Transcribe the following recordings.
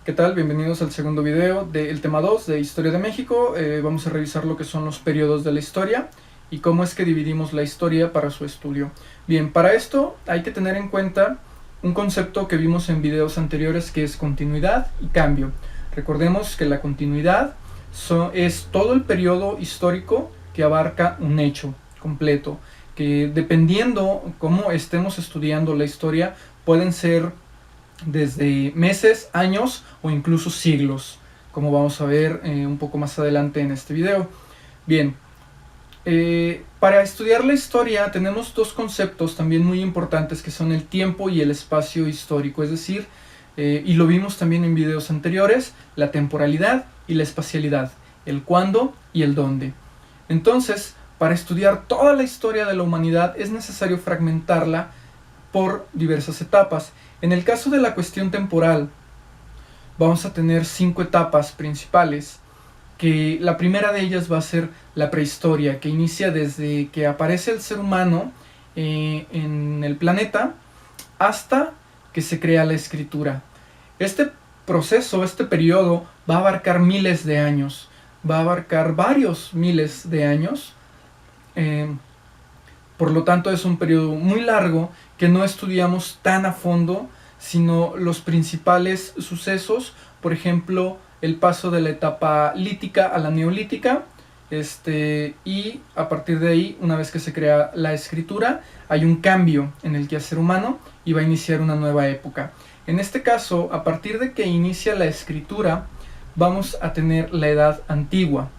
¿Qué tal? Bienvenidos al segundo video del tema 2 de Historia de México. Vamos a revisar lo que son los periodos de la historia y cómo es que dividimos la historia para su estudio. Bien, para esto hay que tener en cuenta un concepto que vimos en videos anteriores, que es continuidad y cambio. Recordemos que la continuidad es todo el periodo histórico que abarca un hecho completo, que dependiendo cómo estemos estudiando la historia pueden ser desde meses, años o incluso siglos, como vamos a ver un poco más adelante en este video. Bien, para estudiar la historia tenemos dos conceptos también muy importantes, que son el tiempo y el espacio histórico, es decir, y lo vimos también en videos anteriores, la temporalidad y la espacialidad, el cuándo y el dónde. Entonces, para estudiar toda la historia de la humanidad es necesario fragmentarla por diversas etapas. En el caso de la cuestión temporal, vamos a tener 5 etapas principales, que la primera de ellas va a ser la prehistoria, que inicia desde que aparece el ser humano en el planeta hasta que se crea la escritura. Este proceso, este periodo, va a abarcar miles de años, va a abarcar varios miles de años. Por lo tanto, es un periodo muy largo que no estudiamos tan a fondo, sino los principales sucesos, por ejemplo, el paso de la etapa lítica a la neolítica, y a partir de ahí, una vez que se crea la escritura, hay un cambio en el quehacer humano y va a iniciar una nueva época. En este caso, a partir de que inicia la escritura, vamos a tener la Edad Antigua,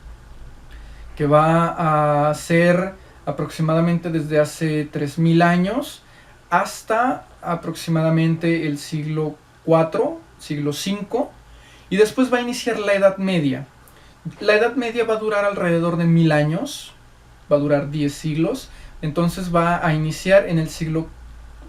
que va a ser aproximadamente desde hace 3000 años hasta aproximadamente el siglo IV, siglo V, y después va a iniciar la Edad Media. La Edad Media va a durar alrededor de 1000 años, va a durar 10 siglos, entonces va a iniciar en el siglo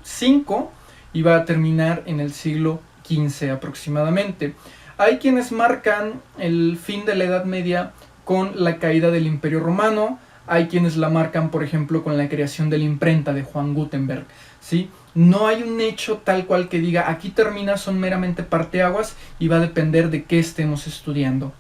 V y va a terminar en el siglo XV aproximadamente. Hay quienes marcan el fin de la Edad Media con la caída del Imperio Romano, hay quienes la marcan, por ejemplo, con la creación de la imprenta de Juan Gutenberg, ¿sí? No hay un hecho tal cual que diga aquí termina, son meramente parteaguas y va a depender de qué estemos estudiando.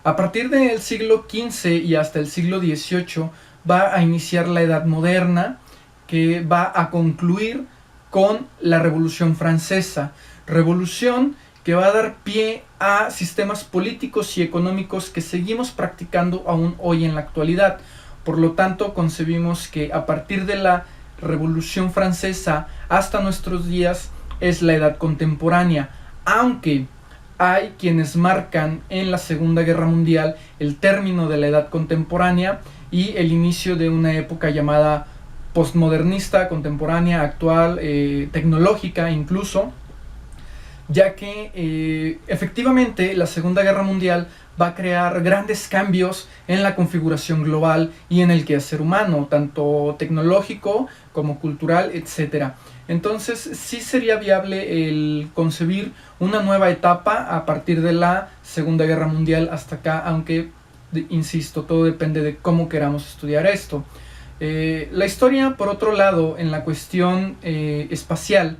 A partir del siglo XV y hasta el siglo XVIII va a iniciar la Edad Moderna, que va a concluir con la Revolución Francesa. Revolución que va a dar pie a sistemas políticos y económicos que seguimos practicando aún hoy en la actualidad. Por lo tanto, concebimos que a partir de la Revolución Francesa hasta nuestros días es la edad contemporánea, aunque hay quienes marcan en la Segunda Guerra Mundial el término de la edad contemporánea y el inicio de una época llamada postmodernista, contemporánea, actual, tecnológica incluso, ya que efectivamente la Segunda Guerra Mundial va a crear grandes cambios en la configuración global y en el quehacer humano, tanto tecnológico como cultural, etc. Entonces sí sería viable el concebir una nueva etapa a partir de la Segunda Guerra Mundial hasta acá, aunque, insisto, todo depende de cómo queramos estudiar esto. La historia, por otro lado, en la cuestión espacial,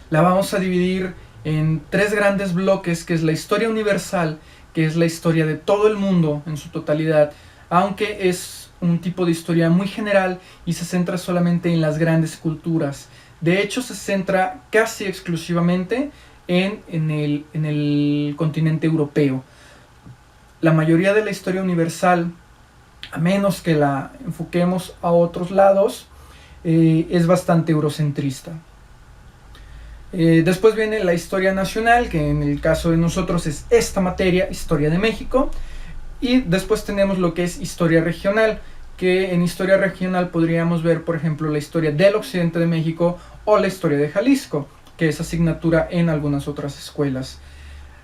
la vamos a dividir en 3 grandes bloques, que es la historia universal, que es la historia de todo el mundo en su totalidad, aunque es un tipo de historia muy general y se centra solamente en las grandes culturas. De hecho, se centra casi exclusivamente en el continente europeo. La mayoría de la historia universal, a menos que la enfoquemos a otros lados, es bastante eurocentrista. Después viene la historia nacional, que en el caso de nosotros es esta materia, Historia de México. Y después tenemos lo que es historia regional, que en historia regional podríamos ver, por ejemplo, la historia del occidente de México o la historia de Jalisco, que es asignatura en algunas otras escuelas.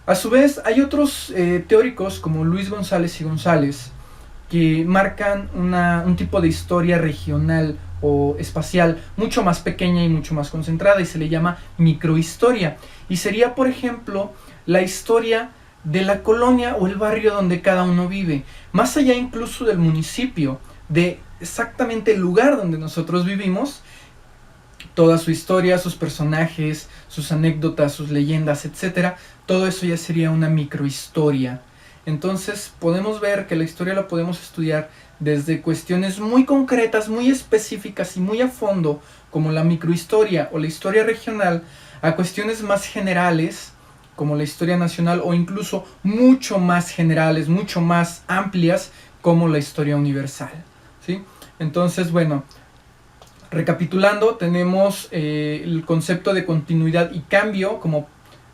A su vez, hay otros teóricos como Luis González y González, que marcan un tipo de historia regional o espacial mucho más pequeña y mucho más concentrada, y se le llama microhistoria. Y sería, por ejemplo, la historia de la colonia o el barrio donde cada uno vive, más allá incluso del municipio, de exactamente el lugar donde nosotros vivimos, toda su historia, sus personajes, sus anécdotas, sus leyendas, etcétera. Todo eso ya sería una microhistoria. Entonces podemos ver que la historia la podemos estudiar desde cuestiones muy concretas, muy específicas y muy a fondo, como la microhistoria o la historia regional, a cuestiones más generales, como la historia nacional, o incluso mucho más generales, mucho más amplias, como la historia universal, ¿sí? Entonces, bueno, recapitulando, tenemos el concepto de continuidad y cambio como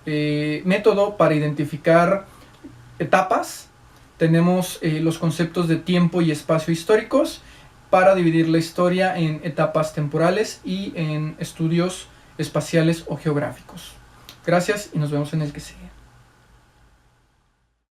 método para identificar etapas. Tenemos los conceptos de tiempo y espacio históricos para dividir la historia en etapas temporales y en estudios espaciales o geográficos. Gracias y nos vemos en el que sigue.